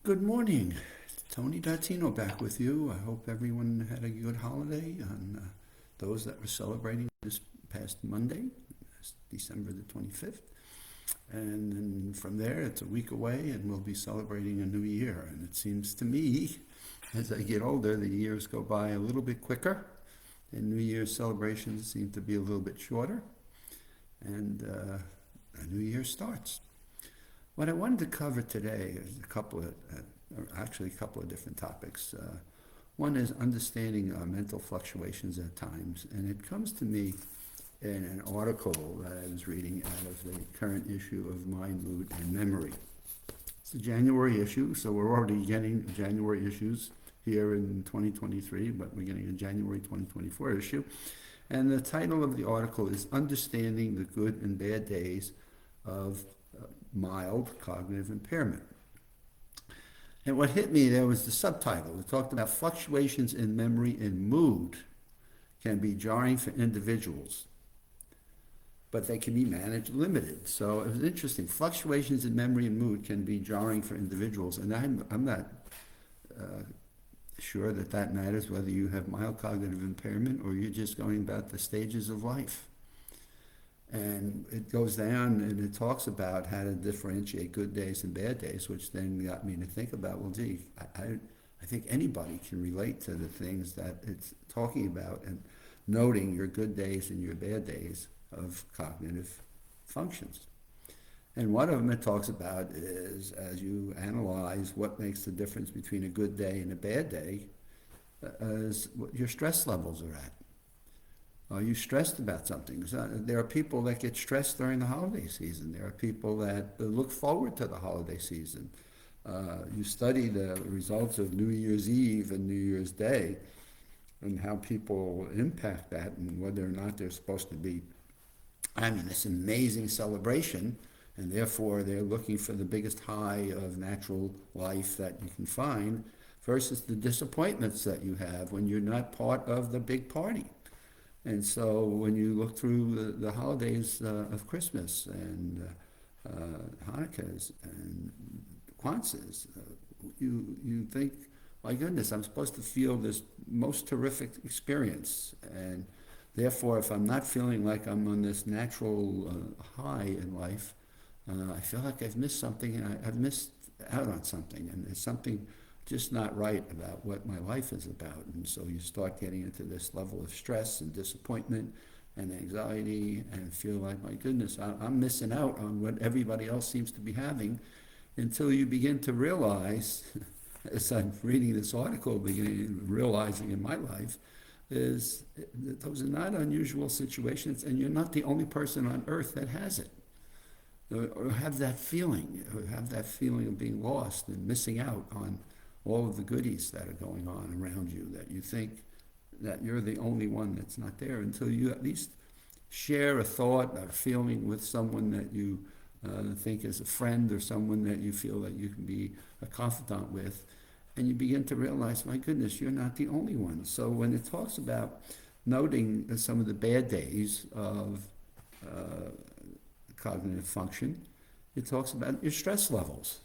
Good morning. Tony Datino back with you. I hope everyone had a good holiday. And those that were celebrating this past Monday, December the 25th. And then from there, it's a week away, and we'll be celebrating a new year. And it seems to me, as I get older, the years go by a little bit quicker, and New Year's celebrations seem to be a little bit shorter, and a new year starts. What I wanted to cover today is a couple of different topics. One is understanding mental fluctuations at times, and it comes to me in an article that I was reading out of the current issue of Mind, Mood, and Memory. It's a January issue, so we're already getting January issues here in 2023, but we're getting a January 2024 issue. And the title of the article is Understanding the Good and Bad Days of Mild Cognitive Impairment. And what hit me there was the subtitle. It talked about fluctuations in memory and mood can be jarring for individuals, but they can be managed limited. So it was interesting. Fluctuations in memory and mood can be jarring for individuals, and I'm not sure that matters whether you have mild cognitive impairment or you're just going about the stages of life. And it goes down and it talks about how to differentiate good days and bad days, which then got me to think about, well, gee, I think anybody can relate to the things that it's talking about and noting your good days and your bad days of cognitive functions. And one of them it talks about is, as you analyze what makes the difference between a good day and a bad day, is what your stress levels are at. Are you stressed about something? There are people that get stressed during the holiday season. There are people that look forward to the holiday season. You study the results of New Year's Eve and New Year's Day and how people impact that and whether or not they're supposed to be having this amazing celebration, and therefore they're looking for the biggest high of natural life that you can find versus the disappointments that you have when you're not part of the big party. And so when you look through the holidays of Christmas and Hanukkahs and Kwanzaa's, you think, my goodness, I'm supposed to feel this most terrific experience. And therefore, if I'm not feeling like I'm on this natural high in life, I feel like I've missed something, and I've missed out on something. And there's something just not right about what my life is about. And so you start getting into this level of stress and disappointment and anxiety and feel like, my goodness, I'm missing out on what everybody else seems to be having, until you begin to realize, as I'm reading this article, realizing in my life, is that those are not unusual situations, and you're not the only person on earth that has it. Or have that feeling of being lost and missing out on all of the goodies that are going on around you, that you think that you're the only one that's not there, until you at least share a thought or feeling with someone that you think is a friend, or someone that you feel that you can be a confidant with, and you begin to realize, my goodness, you're not the only one. So when it talks about noting some of the bad days of cognitive function, it talks about your stress levels.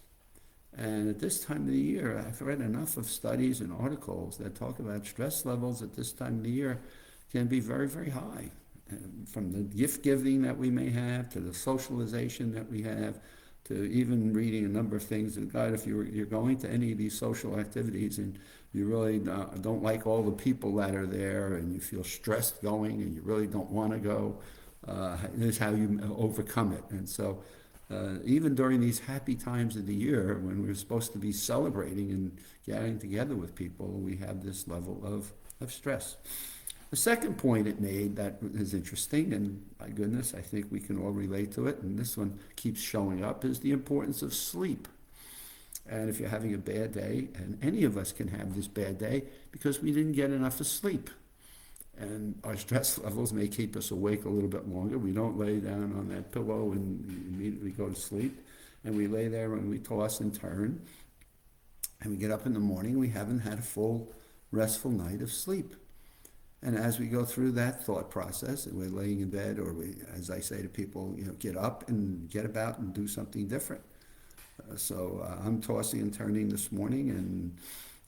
And at this time of the year, I've read enough of studies and articles that talk about stress levels at this time of the year can be very, very high. From the gift giving that we may have, to the socialization that we have, to even reading a number of things. And God, if you're going to any of these social activities and you really don't like all the people that are there, and you feel stressed going and you really don't want to go, this is how you overcome it. And so even during these happy times of the year when we're supposed to be celebrating and getting together with people, we have this level of stress. The second point it made that is interesting, and my goodness, I think we can all relate to it, and this one keeps showing up, is the importance of sleep. And if you're having a bad day, and any of us can have this bad day because we didn't get enough of sleep, and our stress levels may keep us awake a little bit longer. We don't lay down on that pillow and immediately go to sleep, and we lay there and we toss and turn, and we get up in the morning, we haven't had a full, restful night of sleep. And as we go through that thought process, and we're laying in bed, or we, as I say to people, get up and get about and do something different. I'm tossing and turning this morning, and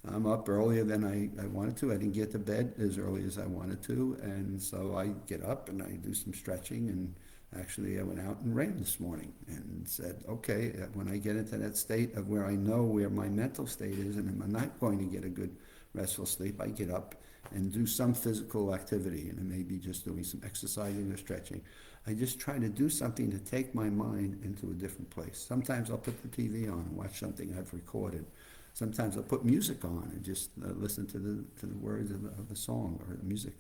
I'm up earlier than I wanted to. I didn't get to bed as early as I wanted to, and so I get up and I do some stretching, and actually I went out and ran this morning and said, okay, when I get into that state of where I know where my mental state is and I'm not going to get a good restful sleep, I get up and do some physical activity, and it may be just doing some exercising or stretching. I just try to do something to take my mind into a different place. Sometimes I'll put the TV on and watch something I've recorded. Sometimes I'll put music on and just listen to the words of the song or the music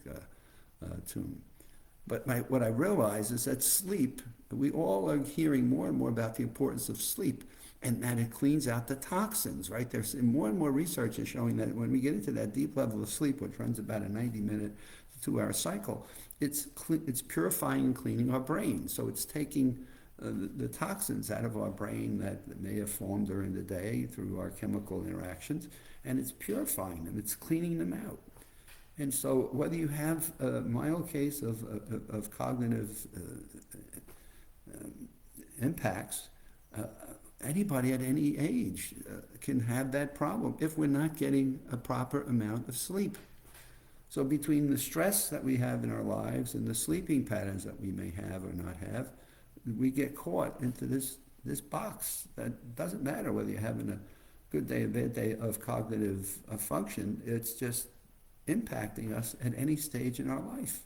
tune. But what I realize is that sleep, we all are hearing more and more about the importance of sleep, and that it cleans out the toxins, right? There's more and more research is showing that when we get into that deep level of sleep, which runs about a 90-minute to 2-hour cycle, it's purifying and cleaning our brain. So it's taking the toxins out of our brain that may have formed during the day through our chemical interactions, and it's purifying them, it's cleaning them out. And so whether you have a mild case of cognitive impacts, anybody at any age can have that problem if we're not getting a proper amount of sleep. So between the stress that we have in our lives and the sleeping patterns that we may have or not have, we get caught into this box that doesn't matter whether you're having a good day or bad day of cognitive function. It's just impacting us at any stage in our life.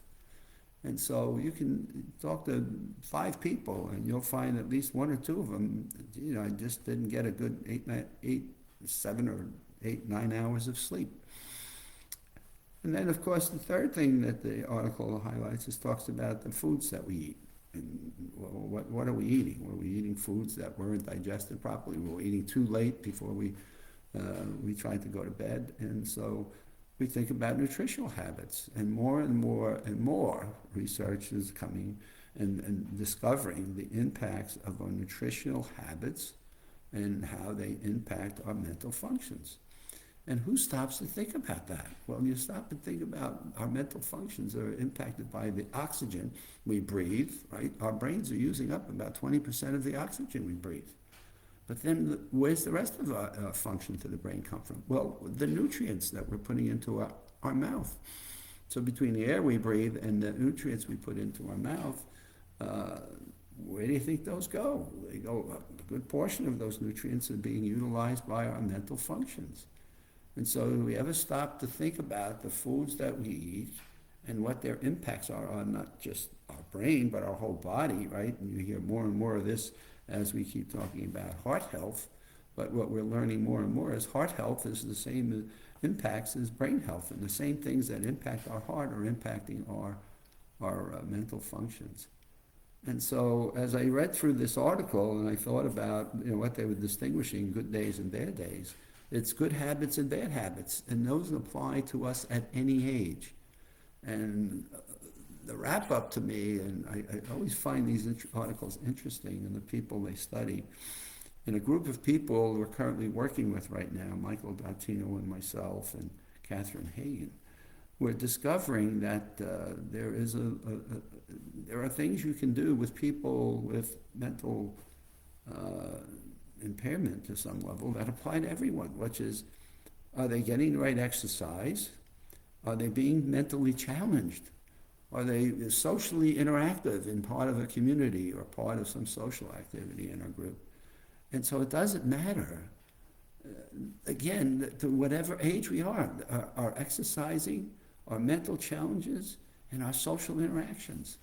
And so you can talk to 5 people and you'll find at least 1 or 2 of them, I just didn't get a good 7 or 8, 9 hours of sleep. And then, of course, the third thing that the article highlights is talks about the foods that we eat. And what are we eating? Were we eating foods that weren't digested properly? Were we eating too late before we tried to go to bed? And so we think about nutritional habits, and more and more and more research is coming and discovering the impacts of our nutritional habits and how they impact our mental functions. And who stops to think about that? Well, you stop and think about our mental functions are impacted by the oxygen we breathe, right? Our brains are using up about 20% of the oxygen we breathe. But then where's the rest of our function to the brain come from? Well, the nutrients that we're putting into our mouth. So between the air we breathe and the nutrients we put into our mouth, where do you think those go? They go, a good portion of those nutrients are being utilized by our mental functions. And so do we ever stop to think about the foods that we eat and what their impacts are on not just our brain, but our whole body, right? And you hear more and more of this as we keep talking about heart health. But what we're learning more and more is heart health is the same impacts as brain health, and the same things that impact our heart are impacting our mental functions. And so as I read through this article and I thought about what they were distinguishing good days and bad days, it's good habits and bad habits, and those apply to us at any age. And the wrap-up to me, and I always find these articles interesting and the people they study. In a group of people we're currently working with right now, Michael Gattino and myself and Catherine Hagen, we're discovering that there are things you can do with people with mental impairment to some level that apply to everyone, which is, are they getting the right exercise? Are they being mentally challenged? Are they socially interactive in part of a community or part of some social activity in our group? And so it doesn't matter, again, to whatever age we are, our exercising, our mental challenges, and our social interactions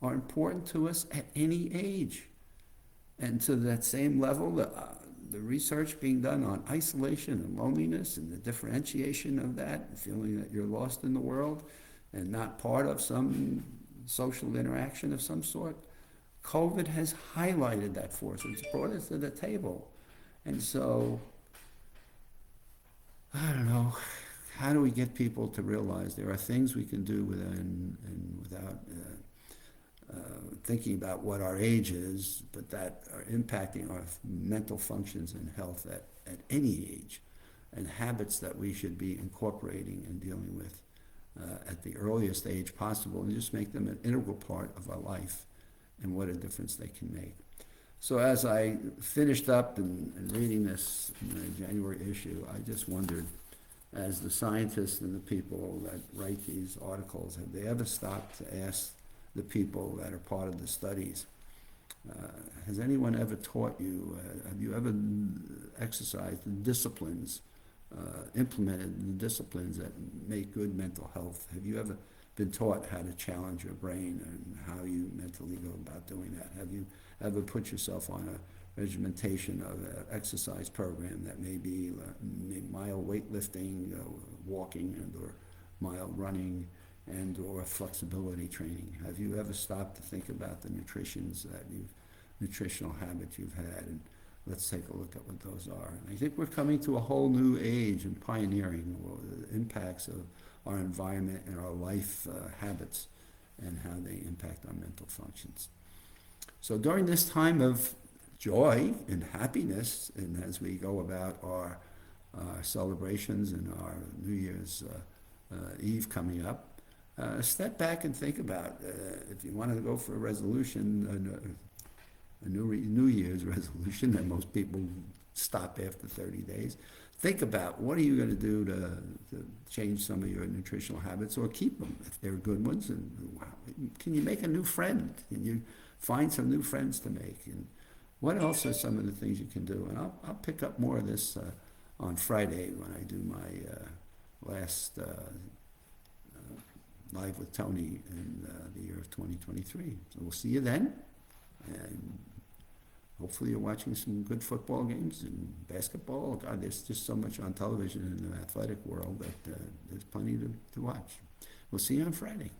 are important to us at any age. And to that same level, the research being done on isolation and loneliness and the differentiation of that, and feeling that you're lost in the world and not part of some social interaction of some sort, COVID has highlighted that for us. It's brought us to the table. And so, I don't know, how do we get people to realize there are things we can do without thinking about what our age is, but that are impacting our mental functions and health at any age, and habits that we should be incorporating and dealing with at the earliest age possible, and just make them an integral part of our life and what a difference they can make. So as I finished up and reading this January issue, I just wondered, as the scientists and the people that write these articles, have they ever stopped to ask the people that are part of the studies, has anyone ever taught you, have you ever exercised the disciplines, implemented the disciplines that make good mental health? Have you ever been taught how to challenge your brain and how you mentally go about doing that? Have you ever put yourself on a regimentation of an exercise program that may be mild weightlifting, walking, and or mild running, and or flexibility training? Have you ever stopped to think about the nutritional habits you've had? And let's take a look at what those are. And I think we're coming to a whole new age in pioneering the impacts of our environment and our life habits and how they impact our mental functions. So during this time of joy and happiness, and as we go about our celebrations and our New Year's Eve coming up, step back and think about if you want to go for a resolution, a New Year's resolution that most people stop after 30 days. Think about what are you going to do to change some of your nutritional habits or keep them if they're good ones. And can you make a new friend? Can you find some new friends to make? And what else are some of the things you can do? And I'll pick up more of this on Friday when I do my last Live with Tony in the year of 2023. So we'll see you then. And hopefully you're watching some good football games and basketball. God, there's just so much on television in the athletic world that there's plenty to watch. We'll see you on Friday.